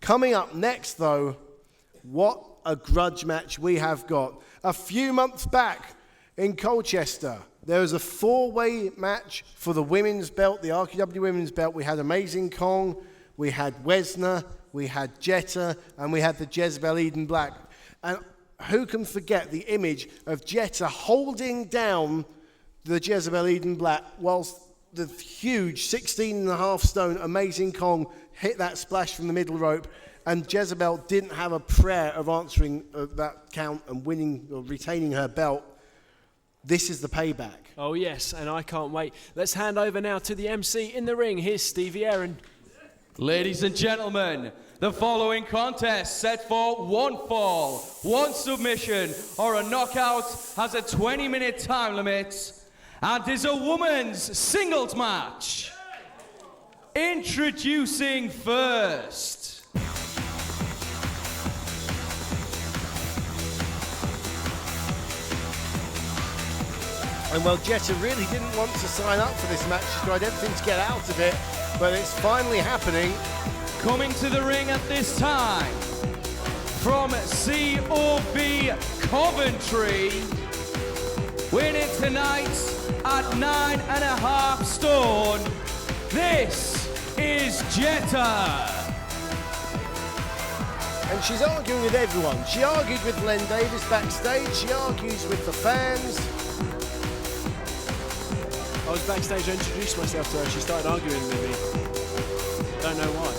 Coming up next, though, what a grudge match we have got. A few months back in Colchester, there was a 4-way match for the women's belt, the RQW women's belt. We had Amazing Kong, we had Wesner, we had Jetta, and we had the Jezebel Eden Black. And who can forget the image of Jetta holding down the Jezebel Eden Black whilst the huge 16.5 stone Amazing Kong hit that splash from the middle rope, and Jezebel didn't have a prayer of answering that count and winning or retaining her belt. This is the payback. Oh yes, and I can't wait. Let's hand over now to the MC in the ring. Here's Stevie Aaron. Ladies and gentlemen, the following contest set for 1 fall, 1 submission or a knockout has a 20-minute time limit and is a women's singles match. Introducing first. And well, Jetta really didn't want to sign up for this match. She tried everything to get out of it, but it's finally happening. Coming to the ring at this time, from COB Coventry, winning tonight at 9.5 stone, this is Jetta. And she's arguing with everyone. She argued with Len Davis backstage, she argues with the fans. I was backstage, I introduced myself to her, she started arguing with me. Don't know why.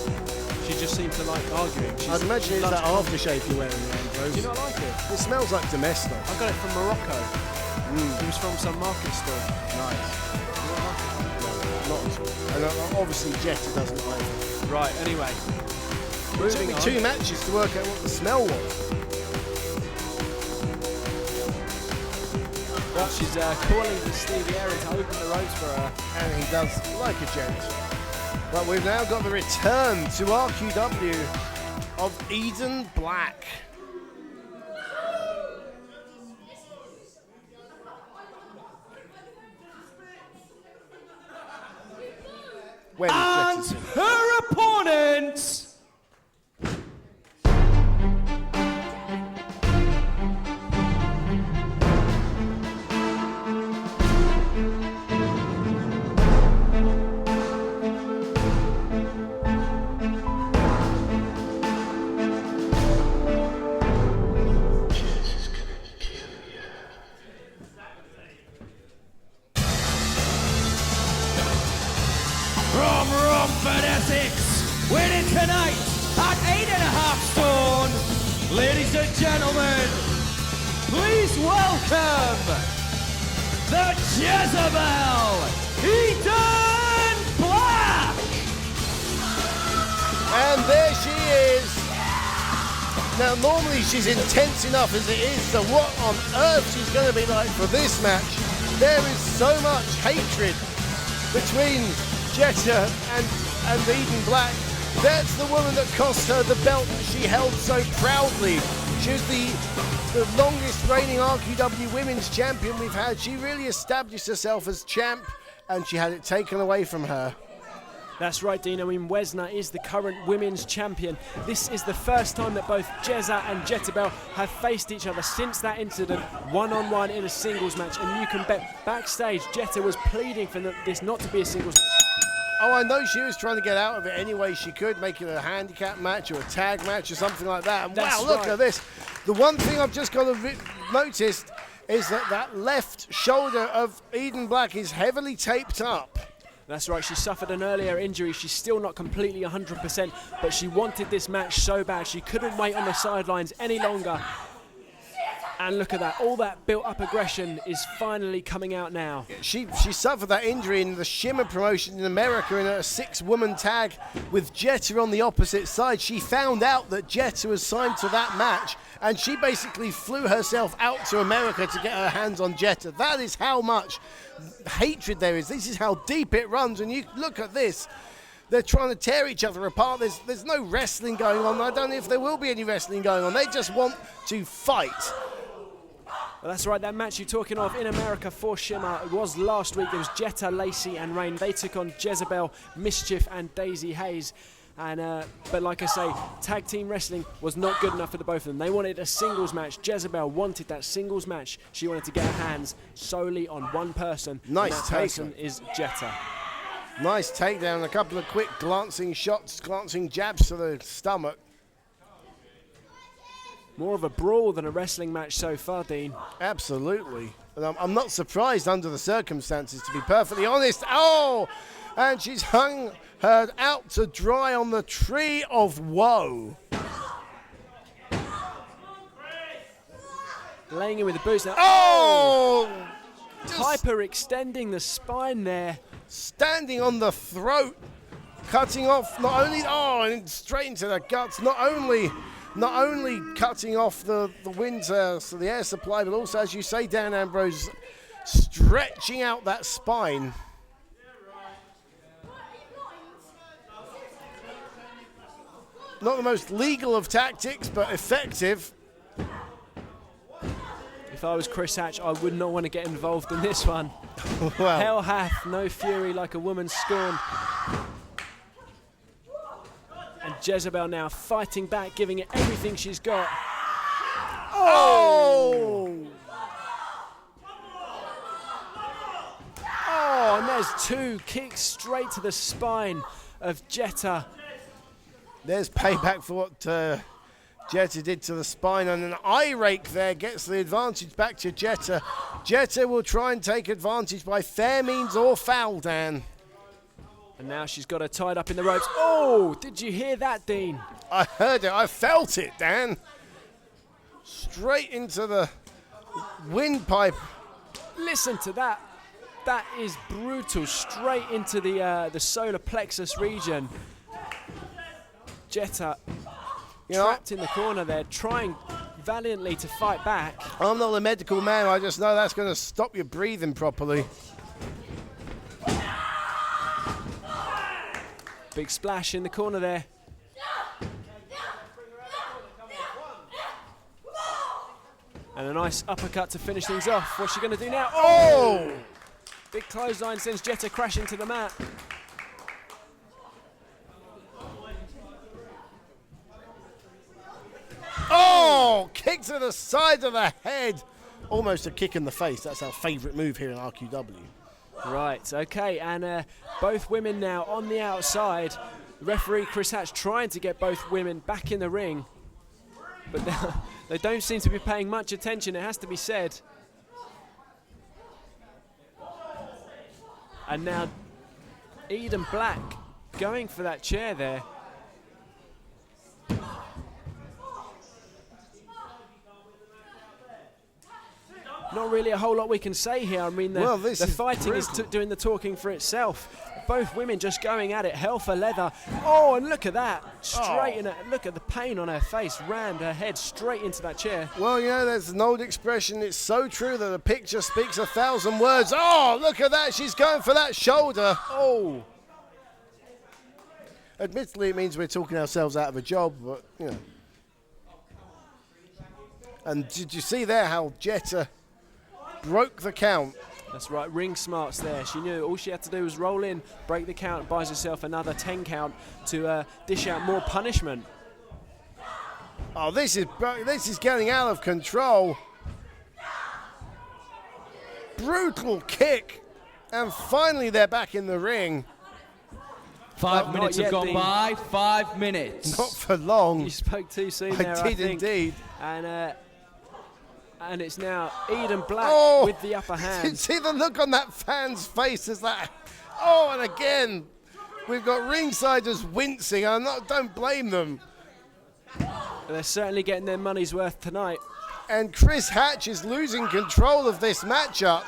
She just seemed to like arguing. I'd imagine it's that aftershave you're wearing, Ambrose. Do you not like it? It smells like Domestos. I got it from Morocco. It was from some market store. Nice. You don't like it? No, not at all. And obviously Jetta doesn't like it. Right, anyway. It took me 2 matches to work out what the smell was. Well, she's calling for Stevie Aaron to open the ropes for her. And he does like a gent. But we've now got the return to RQW of Eden Black. And her opponent, from Romford, Essex, winning tonight at 8.5 stone. Ladies and gentlemen, please welcome the Jezebel Eden Black. And there she is. Now, normally she's intense enough as it is, so what on earth she's going to be like for this match? There is so much hatred between Jetta and Eden Black. That's the woman that cost her the belt that she held so proudly. She was the longest reigning RQW women's champion we've had. She really established herself as champ, and she had it taken away from her. That's right, Dean. I mean, Wesner is the current women's champion. This is the first time that both Jezza and Jezebel have faced each other since that incident, one-on-one in a singles match. And you can bet backstage, Jetta was pleading for this not to be a singles match. Oh, I know she was trying to get out of it any way she could, make it a handicap match or a tag match or something like that. And wow, look at this. The one thing I've just got to notice is that left shoulder of Eden Black is heavily taped up. That's right, she suffered an earlier injury. She's still not completely 100%, but she wanted this match so bad. She couldn't wait on the sidelines any longer. And look at that, all that built-up aggression is finally coming out now. She suffered that injury in the Shimmer promotion in America in a 6-woman tag with Jetta on the opposite side. She found out that Jetta was signed to that match, and she basically flew herself out to America to get her hands on Jetta. That is how much hatred there is. This is how deep it runs. And you look at this. They're trying to tear each other apart. There's no wrestling going on. I don't know if there will be any wrestling going on. They just want to fight. Well, that's right, that match you're talking of in America for Shimmer was last week. There was Jetta, Lacey and Rain. They took on Jezebel, Mischief and Daisy Hayes. And but like I say, tag team wrestling was not good enough for the both of them. They wanted a singles match. Jezebel wanted that singles match. She wanted to get her hands solely on one person. Nice and that take. person is Jetta. Nice takedown, a couple of quick glancing shots, glancing jabs to the stomach. More of a brawl than a wrestling match so far, Dean. Absolutely. And I'm not surprised under the circumstances, to be perfectly honest. Oh! And she's hung her out to dry on the tree of woe. Laying in with the boots now. Oh! Hyper extending the spine there. Standing on the throat, cutting off not only, and straight into the guts, not only cutting off the wind, so the air supply, but also, as you say, Dan Ambrose, stretching out that spine. Not the most legal of tactics, but effective. If I was Chris Hatch, I would not want to get involved in this one. Well, Hell hath no fury like a woman scorned. And Jezebel now fighting back, giving it everything she's got. oh! Oh, and there's two kicks straight to the spine of Jetta. There's payback for what Jetta did to the spine, and an eye rake there gets the advantage back to Jetta. Jetta will try and take advantage by fair means or foul, Dan. And now she's got her tied up in the ropes. Oh, did you hear that, Dean? I heard it, I felt it, Dan. Straight into the windpipe. Listen to that. That is brutal. Straight into the solar plexus region. Jetta trapped in the corner there, trying valiantly to fight back. I'm not a medical man, I just know that's going to stop you breathing properly. Big splash in the corner there. And a nice uppercut to finish things off. What's she going to do now? Oh! Big clothesline sends Jetta crashing to the mat. Oh! Kick to the side of the head. Almost a kick in the face. That's our favourite move here in RQW. Right, okay, and both women now on the outside. Referee Chris Hatch trying to get both women back in the ring. But they don't seem to be paying much attention, it has to be said. And now Eden Black going for that chair there. Not really a whole lot we can say here. I mean, the fighting is doing the talking for itself. Both women just going at it, hell for leather. Oh, and look at that. Straight in it. Look at the pain on her face. Rammed her head straight into that chair. Well, you know, there's an old expression. It's so true that a picture speaks 1,000 words. Oh, look at that. She's going for that shoulder. Oh. Admittedly, it means we're talking ourselves out of a job, but, you know. And did you see there how Jetta broke the count? That's right, ring smarts there. She knew all she had to do was roll in, break the count, buys herself another 10 count to dish out more punishment. Oh, this is getting out of control. Brutal kick. And finally they're back in the ring. 5 minutes have gone by, 5 minutes. Not for long. You spoke too soon there, I did indeed. And it's now Eden Black with the upper hand. See the look on that fan's face as that. Oh, and again, we've got ringside just wincing. Don't blame them. They're certainly getting their money's worth tonight. And Chris Hatch is losing control of this matchup.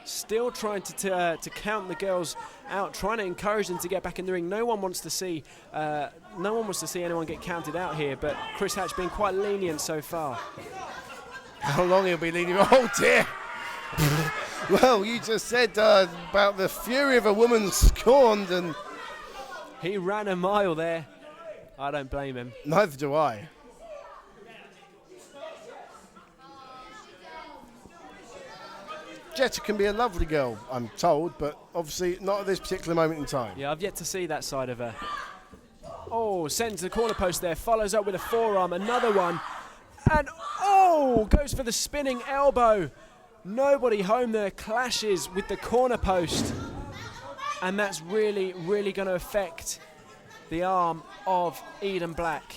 Still trying to count the girls out, trying to encourage them to get back in the ring. No one wants to see anyone get counted out here, but Chris Hatch being quite lenient so far. How long he'll be lenient? Oh dear. Well, you just said about the fury of a woman scorned, and he ran a mile there. I don't blame him. Neither do I. Jetta can be a lovely girl, I'm told, but obviously not at this particular moment in time. Yeah, I've yet to see that side of her. Oh, sends the corner post there, follows up with a forearm, another one. And, oh, goes for the spinning elbow. Nobody home there, clashes with the corner post. And that's really, really going to affect the arm of Eden Black.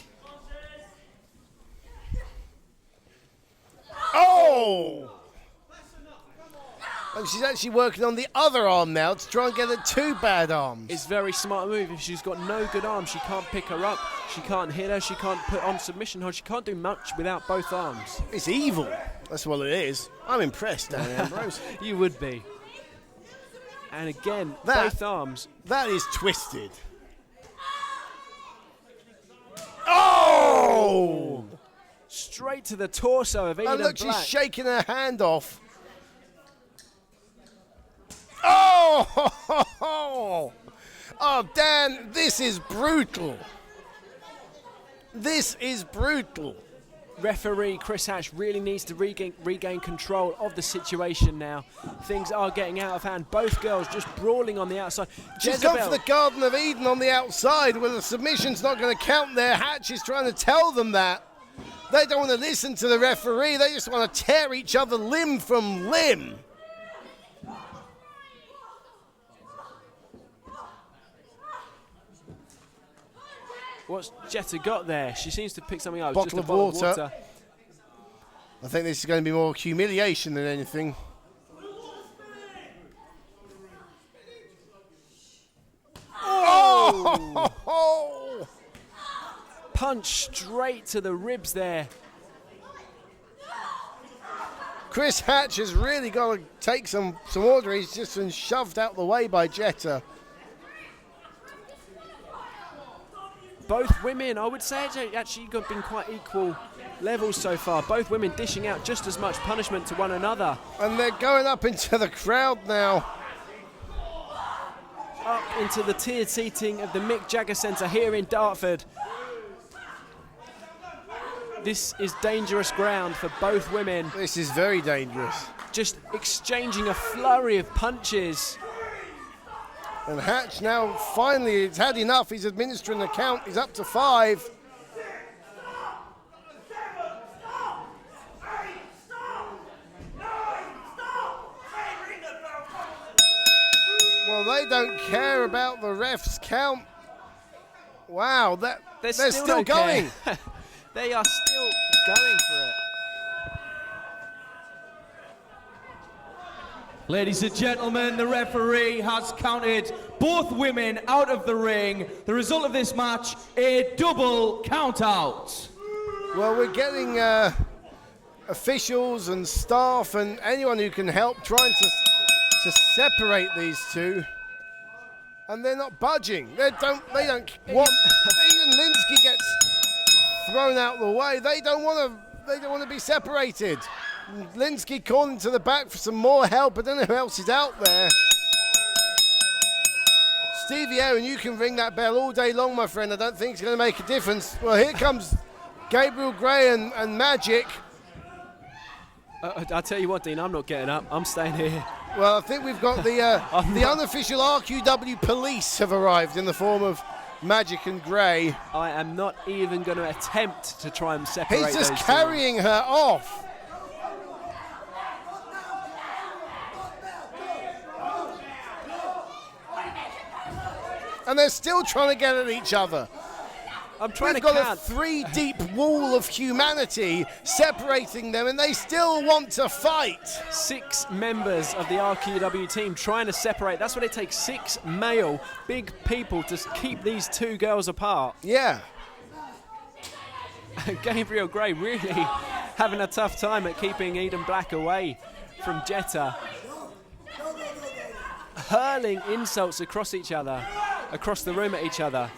Oh! And she's actually working on the other arm now to try and get her two bad arms. It's a very smart move. If she's got no good arms, she can't pick her up, she can't hit her, she can't put on submission hold, she can't do much without both arms. It's evil. That's what it is. I'm impressed, Danny Ambrose. You would be. And again, both arms. That is twisted. Oh! Straight to the torso of Eden And look, Black. she's shaking her hand off. Oh! Oh, Dan, this is brutal. This is brutal. Referee Chris Hatch really needs to regain control of the situation now. Things are getting out of hand. Both girls just brawling on the outside. She's Jezebel, gone for the Garden of Eden on the outside where the submission's not going to count there. Hatch is trying to tell them that. They don't want to listen to the referee. They just want to tear each other limb from limb. What's Jetta got there? She seems to pick something up. Bottle of water. I think this is going to be more humiliation than anything. Oh! Punch straight to the ribs there. Chris Hatch has really got to take some order. He's just been shoved out the way by Jetta. Both women, I would say, actually been quite equal levels so far. Both women dishing out just as much punishment to one another. And they're going up into the crowd now. Up into the tiered seating of the Mick Jagger Centre here in Dartford. This is dangerous ground for both women. This is very dangerous. Just exchanging a flurry of punches. And Hatch now finally has had enough. He's administering the count. He's up to 5. Well, they don't care about the ref's count. Wow, they're still going. They are still going for it. Ladies and gentlemen, the referee has counted both women out of the ring. The result of this match, a double count out. Well, we're getting officials and staff and anyone who can help trying to separate these two. And they're not budging. They don't want. Even Linsky gets thrown out the way. They don't want to be separated. Linsky calling to the back for some more help. I don't know who else is out there. Stevie Aaron, you can ring that bell all day long, my friend. I don't think it's going to make a difference. Well, here comes Gabriel Gray and Magic. I'll tell you what, Dean, I'm not getting up. I'm staying here. Well, I think we've got the unofficial RQW police have arrived in the form of Magic and Gray. I am not even going to attempt to try and separate He's just those carrying her off. And they're still trying to get at each other. I'm trying We've to got count. a 3-deep wall of humanity separating them, and they still want to fight. 6 members of the RQW team trying to separate. That's what it takes, 6 male, big people to keep these two girls apart. Yeah. Gabriel Gray really having a tough time at keeping Eden Black away from Jetta. Hurling insults across each other, across the room at each other.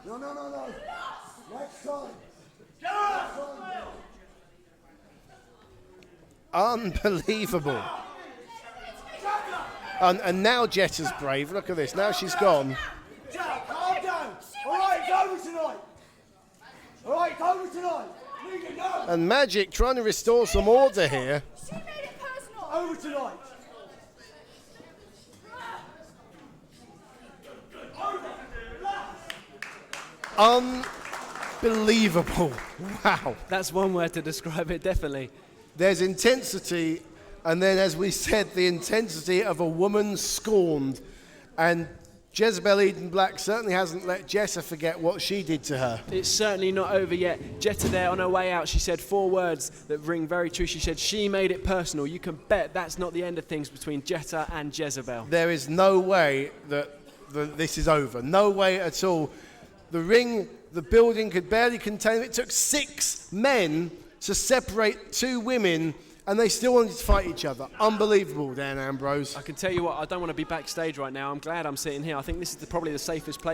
No. Next time. Unbelievable. And now Jetta's brave. Look at this. Now she's gone. Jetta, calm down. All right, it's over tonight. All right, it's over tonight. And Magic trying to restore some order here. She made it personal. Over tonight. Unbelievable. Wow. That's one word to describe it, definitely. There's intensity, and then, as we said, the intensity of a woman scorned. And Jezebel Eden Black certainly hasn't let Jessa forget what she did to her. It's certainly not over yet. Jetta there on her way out, she said 4 words that ring very true. She said she made it personal. You can bet that's not the end of things between Jetta and Jezebel. There is no way that this is over. No way at all. The ring, the building could barely contain it. It took 6 men to separate 2 women, and they still wanted to fight each other. Unbelievable, Dan Ambrose. I can tell you what, I don't want to be backstage right now. I'm glad I'm sitting here. I think this is probably the safest place